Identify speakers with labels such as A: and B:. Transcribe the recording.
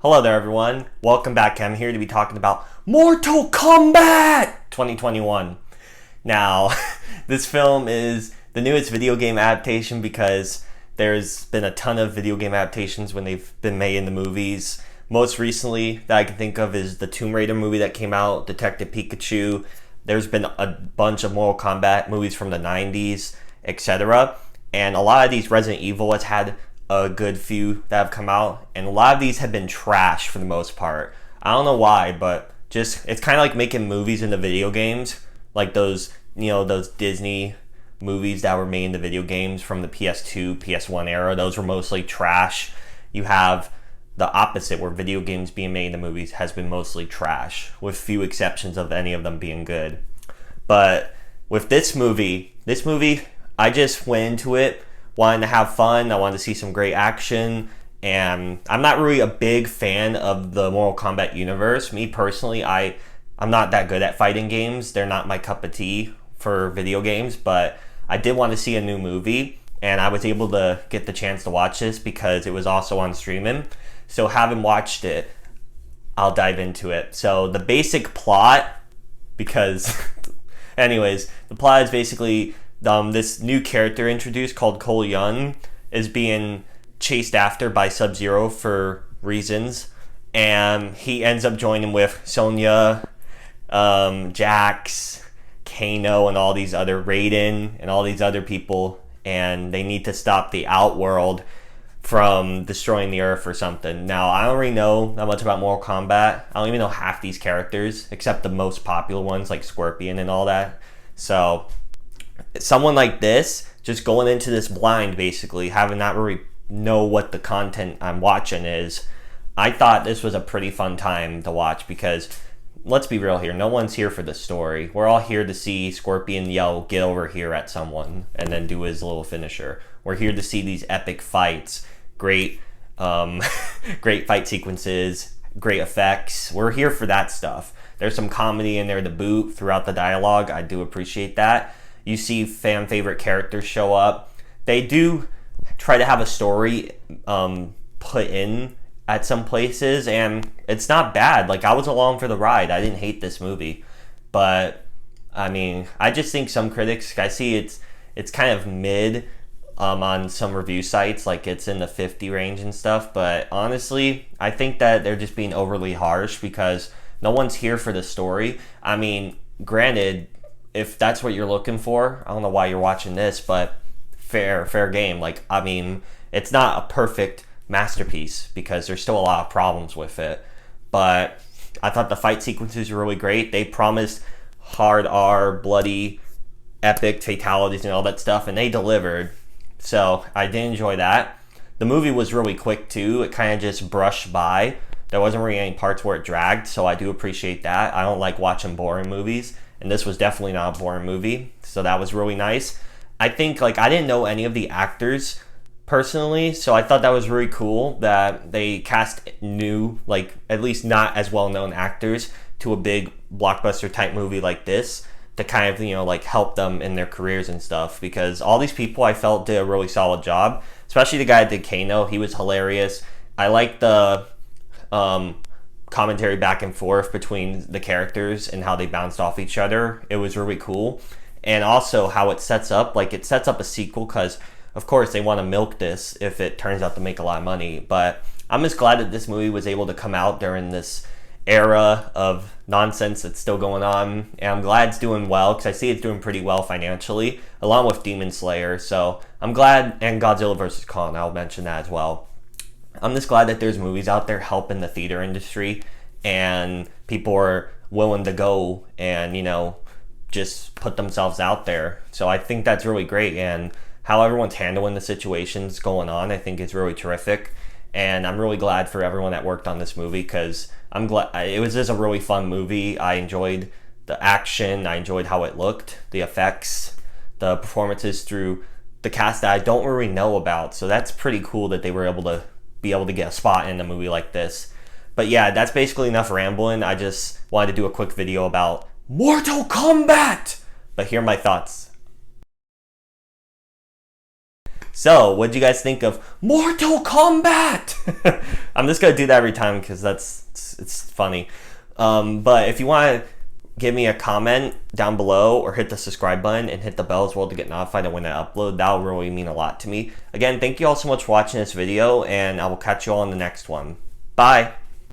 A: Hello there, everyone. Welcome back. I'm here to be talking about Mortal Kombat 2021. Now, this film is the newest video game adaptation because there's been a ton of video game adaptations when they've been made in the movies. Most recently that I can think of is the Tomb Raider movie that came out, Detective Pikachu. There's been a bunch of Mortal Kombat movies from the 90s, etc. And a lot of these Resident Evil has had a good few that have come out, and a lot of these have been trash for the most part. I don't know why, but just it's kind of like making movies into video games, like those Disney movies that were made into video games from the PS2, PS1 era. Those were mostly trash. You have the opposite, where video games being made into movies has been mostly trash, with few exceptions of any of them being good. But with this movie, I just went into it wanting to have fun. I wanted to see some great action, and I'm not really a big fan of the Mortal Kombat universe. Me personally, I'm not that good at fighting games. They're not my cup of tea for video games, but I did want to see a new movie, and I was able to get the chance to watch this because it was also on streaming. So having watched it, I'll dive into it. So the basic plot, because anyways, the plot is basically this new character introduced called Cole Young is being chased after by Sub-Zero for reasons, and he ends up joining with Sonya, Jax, Kano, and all these other Raiden and all these other people, and they need to stop the Outworld from destroying the Earth or something. Now, I don't really know that much about Mortal Kombat. I don't even know half these characters except the most popular ones like Scorpion and all that. So someone like this, just going into this blind, basically having not really know what the content I'm watching is, I thought this was a pretty fun time to watch because, let's be real here, no one's here for the story. We're all here to see Scorpion yell, "Get over here" at someone, and then do his little finisher. We're here to see these epic fights, great great fight sequences, great effects. We're here for that stuff. There's some comedy in there to boot throughout the dialogue. I do appreciate that. You see fan favorite characters show up. They do try to have a story put in at some places, and it's not bad. Like, I was along for the ride. I didn't hate this movie, but I mean, I just think some critics, I see it's kind of mid on some review sites, like it's in the 50 range and stuff. But honestly, I think that they're just being overly harsh because no one's here for the story. I mean, granted, if that's what you're looking for, I don't know why you're watching this, but fair game. Like, I mean, it's not a perfect masterpiece because there's still a lot of problems with it. But I thought the fight sequences were really great. They promised hard R, bloody, epic fatalities and all that stuff, and they delivered. So I did enjoy that. The movie was really quick too. It kind of just brushed by. There wasn't really any parts where it dragged, so I do appreciate that. I don't like watching boring movies, and this was definitely not a boring movie, so that was really nice. I think, like, I didn't know any of the actors personally, so I thought that was really cool that they cast new, like, at least not as well-known actors to a big blockbuster type movie like this to kind of, like, help them in their careers and stuff, because all these people I felt did a really solid job, especially the guy that did Kano. He was hilarious. I like the commentary back and forth between the characters and how they bounced off each other. It was really cool. And also how it sets up a sequel, because of course they want to milk this if it turns out to make a lot of money. But I'm just glad that this movie was able to come out during this era of nonsense that's still going on, and I'm glad it's doing well because I see it's doing pretty well financially, along with Demon Slayer. So I'm glad, and Godzilla vs. Kong, I'll mention that as well. I'm just glad that there's movies out there helping the theater industry, and people are willing to go and, just put themselves out there. So I think that's really great, and how everyone's handling the situations going on, I think is really terrific. And I'm really glad for everyone that worked on this movie, because I'm glad it was just a really fun movie. I enjoyed the action, I enjoyed how it looked, the effects, the performances through the cast that I don't really know about. So that's pretty cool that they were able to get a spot in a movie like this. But yeah, that's basically enough rambling. I just wanted to do a quick video about Mortal Kombat. But here are my thoughts. So, what do you guys think of Mortal Kombat? I'm just gonna do that every time because it's funny. But if you want to give me a comment down below or hit the subscribe button and hit the bell as well to get notified of when I upload, that will really mean a lot to me. Again, thank you all so much for watching this video, and I will catch you all in the next one. Bye!